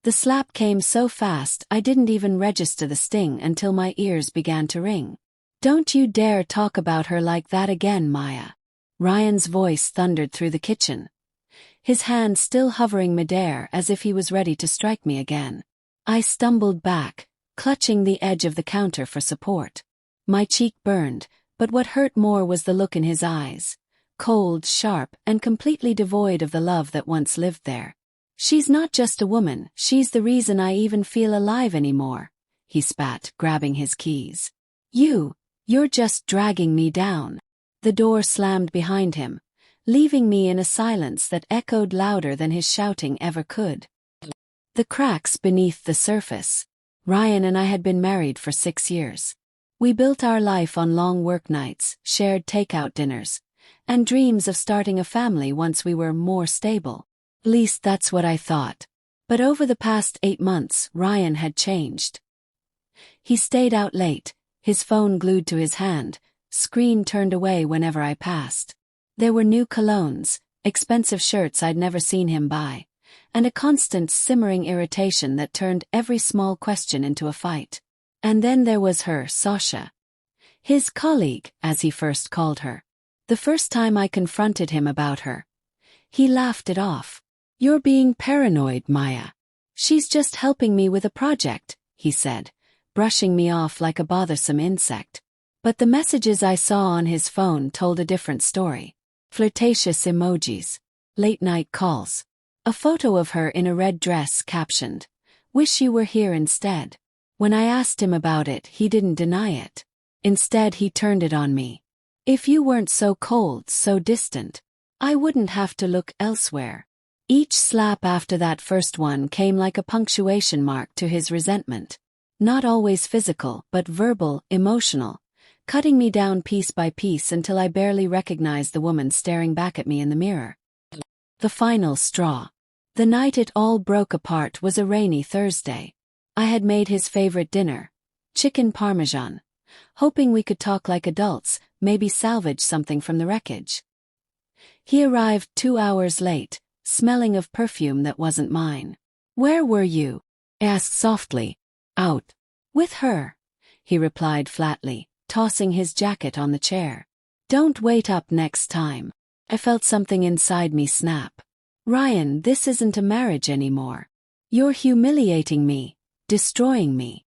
The slap came so fast I didn't even register the sting until my ears began to ring. "Don't you dare talk about her like that again, Maya." Ryan's voice thundered through the kitchen, his hand still hovering midair as if he was ready to strike me again. I stumbled back, clutching the edge of the counter for support. My cheek burned, but what hurt more was the look in his eyes, cold, sharp, and completely devoid of the love that once lived there. "She's not just a woman, she's the reason I even feel alive anymore," he spat, grabbing his keys. You're just dragging me down." The door slammed behind him, leaving me in a silence that echoed louder than his shouting ever could. The cracks beneath the surface. Ryan and I had been married for 6 years. We built our life on long work nights, shared takeout dinners, and dreams of starting a family once we were more stable. At least that's what I thought. But over the past 8 months, Ryan had changed. He stayed out late, his phone glued to his hand, screen turned away whenever I passed. There were new colognes, expensive shirts I'd never seen him buy, and a constant simmering irritation that turned every small question into a fight. And then there was her, Sasha. His colleague, as he first called her. The first time I confronted him about her, he laughed it off. "You're being paranoid, Maya. She's just helping me with a project," he said, brushing me off like a bothersome insect. But the messages I saw on his phone told a different story. Flirtatious emojis, late-night calls, a photo of her in a red dress captioned, "Wish you were here instead." When I asked him about it, he didn't deny it. Instead, he turned it on me. "If you weren't so cold, so distant, I wouldn't have to look elsewhere." Each slap after that first one came like a punctuation mark to his resentment. Not always physical, but verbal, emotional, cutting me down piece by piece until I barely recognized the woman staring back at me in the mirror. The final straw. The night it all broke apart was a rainy Thursday. I had made his favorite dinner, chicken parmesan, hoping we could talk like adults, maybe salvage something from the wreckage. He arrived 2 hours late, smelling of perfume that wasn't mine. "Where were you?" I asked softly. "Out. With her," he replied flatly, tossing his jacket on the chair. "Don't wait up next time." I felt something inside me snap. "Ryan, this isn't a marriage anymore. You're humiliating me, destroying me."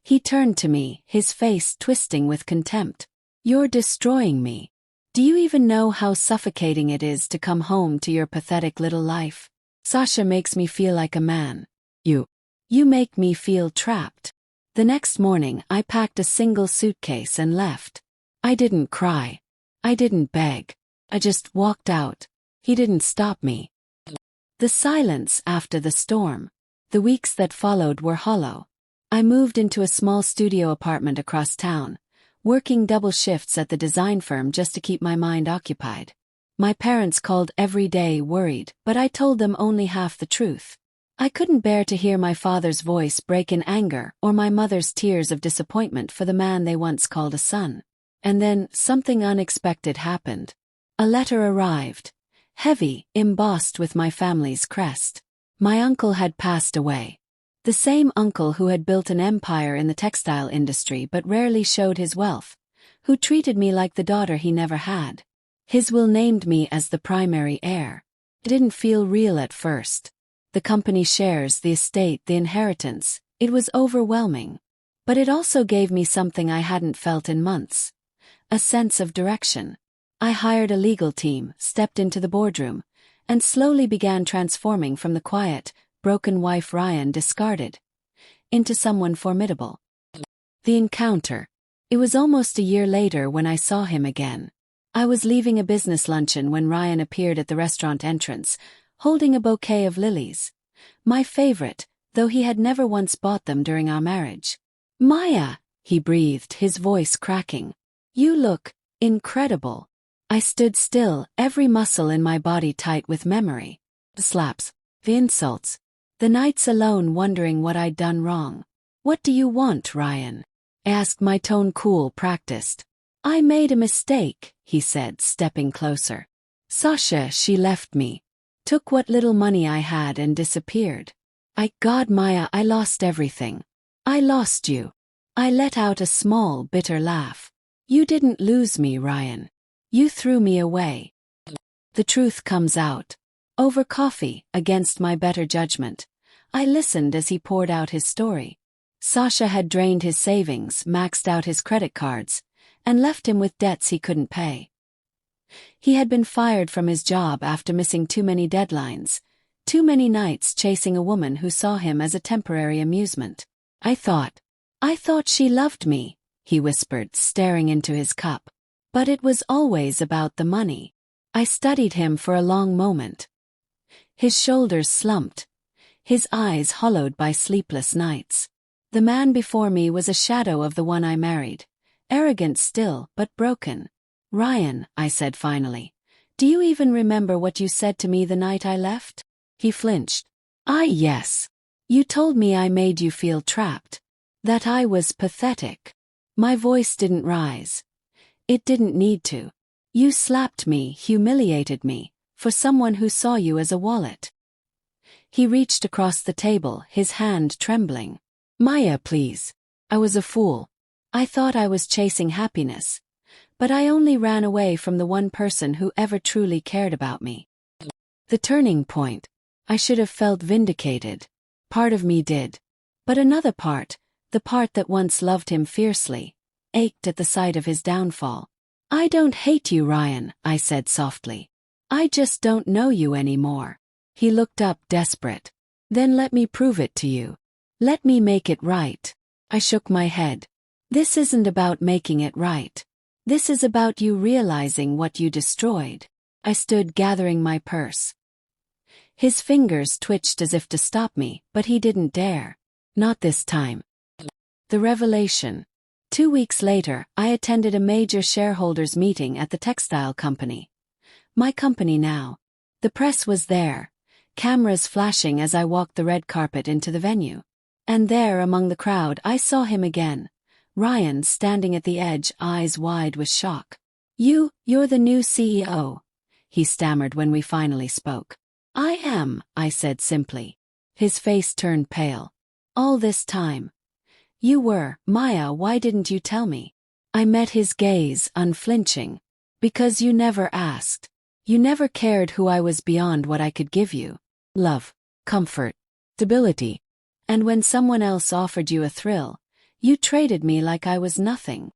He turned to me, his face twisting with contempt. "You're destroying me. Do you even know how suffocating it is to come home to your pathetic little life? Sasha makes me feel like a man. You make me feel trapped." The next morning, I packed a single suitcase and left. I didn't cry. I didn't beg. I just walked out. He didn't stop me. The silence after the storm. The weeks that followed were hollow. I moved into a small studio apartment across town, working double shifts at the design firm just to keep my mind occupied. My parents called every day worried, but I told them only half the truth. I couldn't bear to hear my father's voice break in anger or my mother's tears of disappointment for the man they once called a son. And then, something unexpected happened. A letter arrived, heavy, embossed with my family's crest. My uncle had passed away. The same uncle who had built an empire in the textile industry but rarely showed his wealth, who treated me like the daughter he never had. His will named me as the primary heir. It didn't feel real at first. The company shares, the estate, the inheritance, it was overwhelming. But it also gave me something I hadn't felt in months. A sense of direction. I hired a legal team, stepped into the boardroom, and slowly began transforming from the quiet, broken wife Ryan discarded into someone formidable. The encounter. It was almost a year later when I saw him again. I was leaving a business luncheon when Ryan appeared at the restaurant entrance, holding a bouquet of lilies. My favorite, though he had never once bought them during our marriage. "Maya," he breathed, his voice cracking. "You look incredible." I stood still, every muscle in my body tight with memory. The slaps, the insults, the nights alone wondering what I'd done wrong. "What do you want, Ryan?" I asked, my tone cool, practiced. "I made a mistake," he said, stepping closer. "Sasha, she left me. Took what little money I had and disappeared. God, Maya, I lost everything. I lost you. I let out a small, bitter laugh. You didn't lose me, Ryan. You threw me away. The truth comes out. Over coffee, against my better judgment, I listened as he poured out his story. Sasha had drained his savings, maxed out his credit cards, and left him with debts he couldn't pay. He had been fired from his job after missing too many deadlines, too many nights chasing a woman who saw him as a temporary amusement. I thought she loved me, he whispered, staring into his cup. But it was always about the money. I studied him for a long moment. His shoulders slumped, his eyes hollowed by sleepless nights. The man before me was a shadow of the one I married, arrogant still, but broken. Ryan, I said finally, do you even remember what you said to me the night I left? He flinched. Yes. You told me I made you feel trapped. That I was pathetic. My voice didn't rise. It didn't need to. You slapped me, humiliated me, for someone who saw you as a wallet. He reached across the table, his hand trembling. Maya, please. I was a fool. I thought I was chasing happiness. But I only ran away from the one person who ever truly cared about me. The turning point. I should have felt vindicated. Part of me did. But another part, the part that once loved him fiercely, ached at the sight of his downfall. I don't hate you, Ryan, I said softly. I just don't know you anymore. He looked up, desperate. Then let me prove it to you. Let me make it right. I shook my head. This isn't about making it right. This is about you realizing what you destroyed. I stood, gathering my purse. His fingers twitched as if to stop me, but he didn't dare. Not this time. The revelation. 2 weeks later, I attended a major shareholders' meeting at the textile company. My company now. The press was there, cameras flashing as I walked the red carpet into the venue. And there, among the crowd, I saw him again. Ryan, standing at the edge, eyes wide with shock. You're the new CEO, he stammered when we finally spoke. I am, I said simply. His face turned pale. All this time. You were, Maya, why didn't you tell me? I met his gaze, unflinching. Because you never asked. You never cared who I was beyond what I could give you. Love, comfort, stability. And when someone else offered you a thrill, you traded me like I was nothing.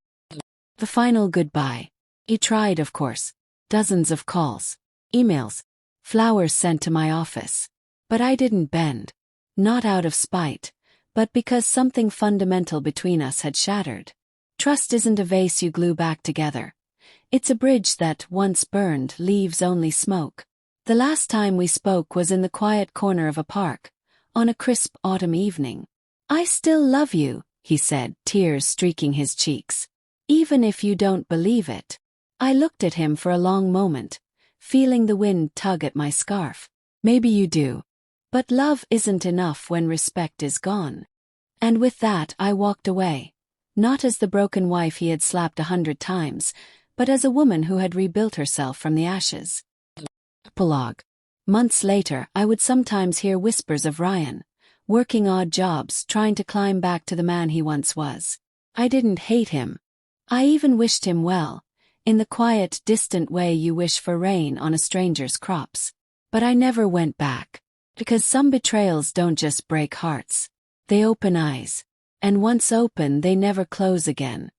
The final goodbye. He tried, of course. Dozens of calls, emails, flowers sent to my office. But I didn't bend. Not out of spite, but because something fundamental between us had shattered. Trust isn't a vase you glue back together. It's a bridge that, once burned, leaves only smoke. The last time we spoke was in the quiet corner of a park, on a crisp autumn evening. I still love you, he said, tears streaking his cheeks. Even if you don't believe it. I looked at him for a long moment, feeling the wind tug at my scarf. Maybe you do. But love isn't enough when respect is gone. And with that I walked away. Not as the broken wife he had slapped 100 times, but as a woman who had rebuilt herself from the ashes. Epilogue. Months later, I would sometimes hear whispers of Ryan, working odd jobs, trying to climb back to the man he once was. I didn't hate him. I even wished him well, in the quiet, distant way you wish for rain on a stranger's crops. But I never went back. Because some betrayals don't just break hearts. They open eyes. And once open, they never close again.